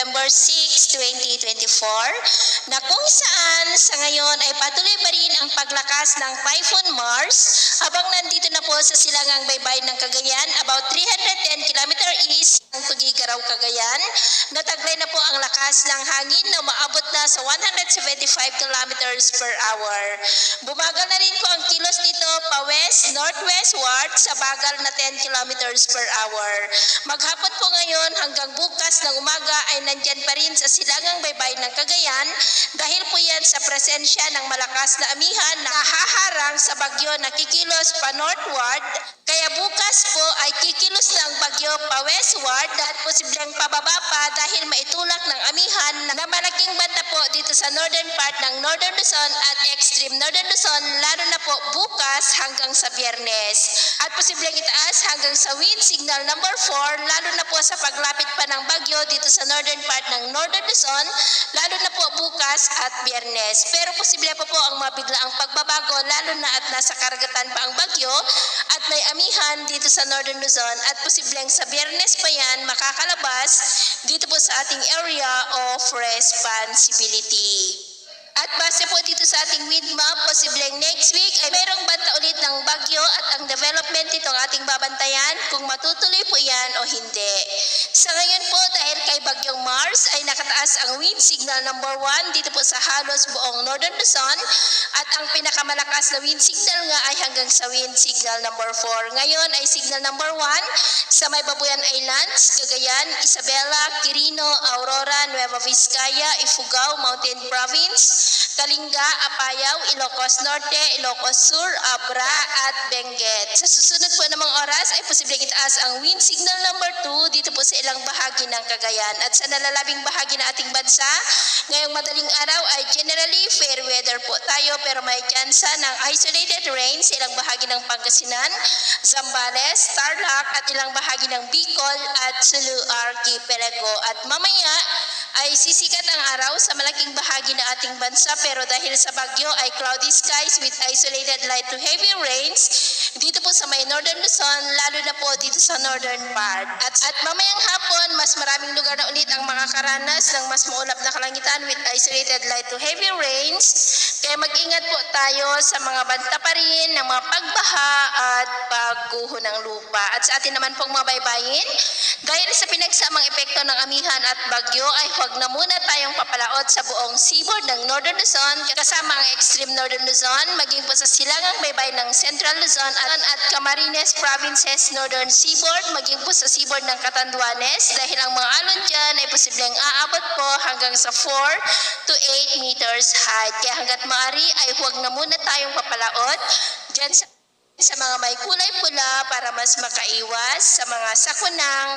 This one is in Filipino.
November 6, 2024 na kung saan sa ngayon ay patuloy pa rin ang paglakas ng Typhoon Mars habang nandito na po sa silangang baybayin ng Cagayan, about 310 km east ng Tugigaraw, Cagayan. Nataglay na po ang lakas ng hangin na umaabot na sa 175 km per hour. Bumagal na rin po ang kilos nito pa-west, northwestward sa bagal na 10 km per hour. Maghapon po ngayon hanggang bukas ng umaga ay nandyan pa rin sa silangang baybayin ng Cagayan dahil po yan sa presensya ng malakas na amihan na haharang sa bagyo na kikilos pa northward. Kaya bukas po ay kikilos na ang bagyo pa westward at posibleng pababa pa dahil maitulak ng amihan na malaking banta po dito sa northern part ng Northern Luzon at extreme Northern Luzon lalo na po bukas hanggang sa Biyernes. At posibleng itaas hanggang sa wind signal number 4 lalo na po sa paglapit pa ng bagyo dito sa northern part ng Northern Luzon lalo na po bukas at Biyernes. Pero posible pa po ang mabiglaang pagbabago lalo na at nasa karagatan pa ang bagyo at may amihan dito sa Northern Luzon at posibleng sa Biyernes pa yan makakalabas dito po sa ating area of responsibility. At base po dito sa ating wind map, posibleng next week ay mayroong banta ulit ng bagyo at ang development itong ating babantayan kung matutuloy po yan o hindi. Sa ngayon po dahil kay bagyong Mars ay nakataas ang wind signal number 1 dito po sa halos buong Northern Luzon at ang pinakamalakas na wind signal nga ay hanggang sa wind signal number 4. Ngayon ay signal number 1 sa may Babuyan Islands, Cagayan, Isabela, Quirino, Aurora, Nueva Vizcaya, Ifugao, Mountain Province, Kalinga, Apayao, Ilocos Norte, Ilocos Sur, Abra at Benguet. Sa susunod po namang oras ay posibleng itaas ang wind signal number 2 dito po sa ilang bahagi ng Cagayan. At sa nalalabing bahagi ng ating bansa, ngayong madaling araw ay generally fair weather po tayo pero may tsansa ng isolated rain sa ilang bahagi ng Pangasinan, Zambales, Tarlac at ilang bahagi ng Bicol at Sulu Archipelago. At mamaya ay sisikat ang araw sa malaking bahagi ng ating bansa pero dahil sa bagyo ay cloudy skies with isolated light to heavy rains dito po sa may Northern Luzon lalo na po dito sa northern part. At mamayang hapon mas maraming lugar na ulit ang makakaranas ng mas maulap na kalangitan with isolated light to heavy rains. Kaya mag-ingat po tayo sa mga banta pa rin ng mga pagbaha at pagguho ng lupa. At sa atin naman pong mga baybayin, dahil sa pinagsamang epekto ng amihan at bagyo ay huwag na muna tayong papalaot sa buong seaboard ng Northern Luzon kasama ang extreme Northern Luzon maging po sa silangang baybay ng Central Luzon at Camarines Provinces Northern Seaboard maging po sa seaboard ng Catanduanes dahil ang mga alon dyan ay posibleng aabot po hanggang sa 4 to 8 meters height. Kaya hanggat maaari ay huwag na muna tayong papalaot dyan sa mga may kulay pula para mas makaiwas sa mga sakunang